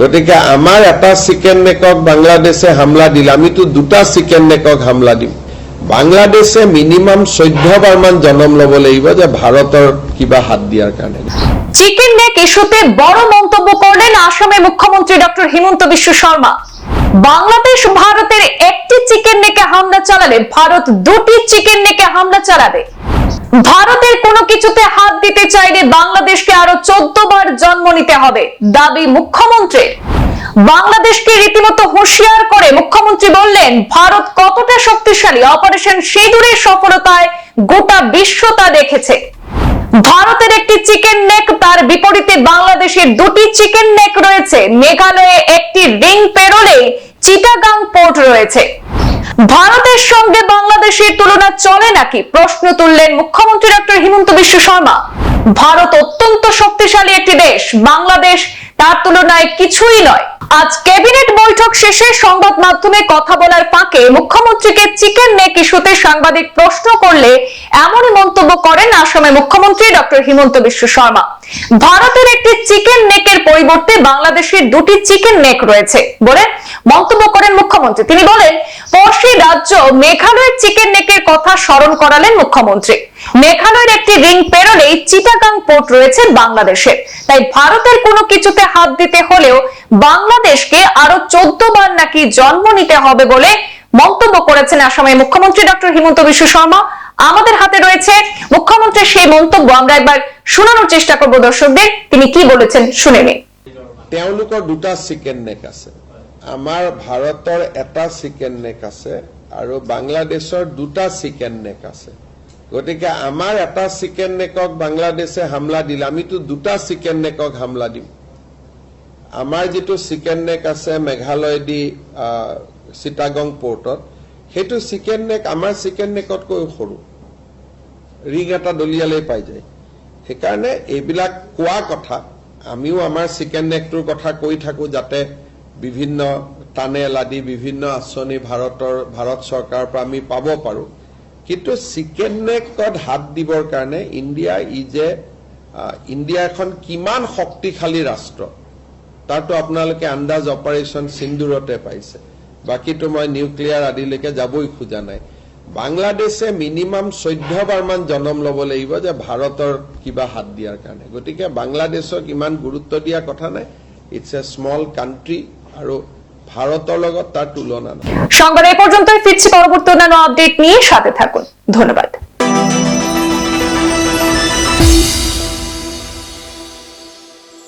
গতিকে আমার এটা চিকেন নেকক বাংলাদেশে হামলা দিলে আমিতো দুটা চিকেন নেকক হামলা দিম। বাংলাদেশে মিনিমাম 14 বাৰ মান জনম লব লাগিব যে ভারতের কিবা হাত দিয়ার কারণে। চিকেন নেক ইস্যুতে বড় মন্তব্য করলেন আসামের মুখ্যমন্ত্রী ডক্টর হিমন্ত বিশ্ব শর্মা। বাংলাদেশ ভারতের একটি চিকেন নেকে হামলা চালালে ভারত দুটি চিকেন নেকে হামলা চালাবে। ভারতের কোনো কিছুতে হাত দিতে চাইলে বাংলাদেশকে আরো 14 বার জন্ম নিতে হবে দাবি মুখ্যমন্ত্রীর। বাংলাদেশকে রীতিমতো হুঁশিয়ার করে মুখ্যমন্ত্রী বললেন, ভারত কতটা শক্তিশালী, অপারেশন সিঁদুরের সফলতায় গোটা বিশ্ব তা দেখেছে। ভারতের একটি চিকেন নেক, তার বিপরীতে বাংলাদেশের দুটি চিকেন নেক রয়েছে। মেঘালয়ে একটি রিং পেরোলে চিটাগাং পোর্ট রয়েছে। ভারতের সঙ্গে বাংলাদেশের তুলনা চলে নাকি, প্রশ্ন তুললেন মুখ্যমন্ত্রী ডক্টর হিমন্ত বিশ্ব শর্মা। ভারত অত্যন্ত শক্তিশালী একটি দেশ, বাংলাদেশ তার তুলনায় কিছুই নয়। আজ ক্যাবিনেট বৈঠক শেষে সংবাদ মাধ্যমে কথা বলার ফাঁকে মুখ্যমন্ত্রীকে চিকেন নেক ইস্যুতে সাংবাদিক প্রশ্ন করলে এমনই মন্তব্য করেন আসামের মুখ্যমন্ত্রী ডক্টর হিমন্ত বিশ্ব শর্মা। ভারতের একটি চিকেন নেকের পরিবর্তে বাংলাদেশের দুটি চিকেন নেক রয়েছে বলে মন্তব্য করেন মুখ্যমন্ত্রী। তিনি বলেন, পড়শি রাজ্য মেঘালয়ের চিকেন নেকের কথা স্মরণ করালেন মুখ্যমন্ত্রী। মেঘালয়ের একটি রিং পেরোলেই চিটাগাং পোর্ট রয়েছে বাংলাদেশের। তাই ভারতের কোনো কিছুতে হাত দিতে হলেও বাংলাদেশকে আরো 14 বার নাকি জন্ম নিতে হবে বলে মন্তব্য করেছেন আসামের মুখ্যমন্ত্রী ডক্টর হিমন্ত বিশ্ব শর্মা। আমাদের হাতে রয়েছে মুখ্যমন্ত্রীর সেই মন্তব্য, আমরা একবার শোনানোর চেষ্টা করব দর্শকদের, তিনি কি বলেছেন শুনে নিন। তেওঁলোকৰ দুটা চিকেন নেক আছে, আমাৰ ভাৰতৰ এটা চিকেন নেক আছে আৰু বাংলাদেশৰ দুটা চিকেন নেক আছে। গতিকে আমাৰ এটা চিকেন নেকক বাংলাদেশে হামলা দিলে আমিতো দুটা চিকেন নেকক হামলা দিম। আমাৰ যেটো চিকেন নেক আছে মেঘালয়দি চিটাগং পোৰ্টত, সেইটো চিকেন নেক আমাৰ চিকেন নেকতকৈ সৰু, ৰিং এটা দলিয়ালেই পাই যায়। সেইকাৰণে এইবিলাক কোৱা কথা, আমিও আমাৰ চিকেন নেকটোৰ কথা কৈ থাকো যাতে বিভিন্ন টানেল আদি বিভিন্ন আঁচনি ভাৰত চৰকাৰৰ পৰা আমি পাব পাৰো। কিন্তু চিকেন নেকত হাত দিবৰ কাৰণে ইণ্ডিয়া এখন কিমান শক্তিশালী ৰাষ্ট্ৰ তাৰতো আপোনালোকে আন্দাজ অপাৰেশ্যন সিন্দুৰতে পাইছে। বাকীটো মই নিউক্লিয়াৰ আদিলৈকে যাবই খোজা নাই। বাংলাদেশে মিনিমাম 14 বাৰ মান জনম লব লাগিব যে ভাৰতৰ কিবা হাত দিয়াৰ কাৰণে। গতিকে বাংলাদেশক ইমান গুৰুত্ব দিয়া কথা নাই, ইটস এ স্মল কান্ট্রি আৰু ভারতের লগত তার তুলনা নাই। সংবাদ এই পর্যন্তই, ফিরছি পরবর্তী অন্যান্য আপডেট নিয়ে, সাথে থাকুন। ধন্যবাদ।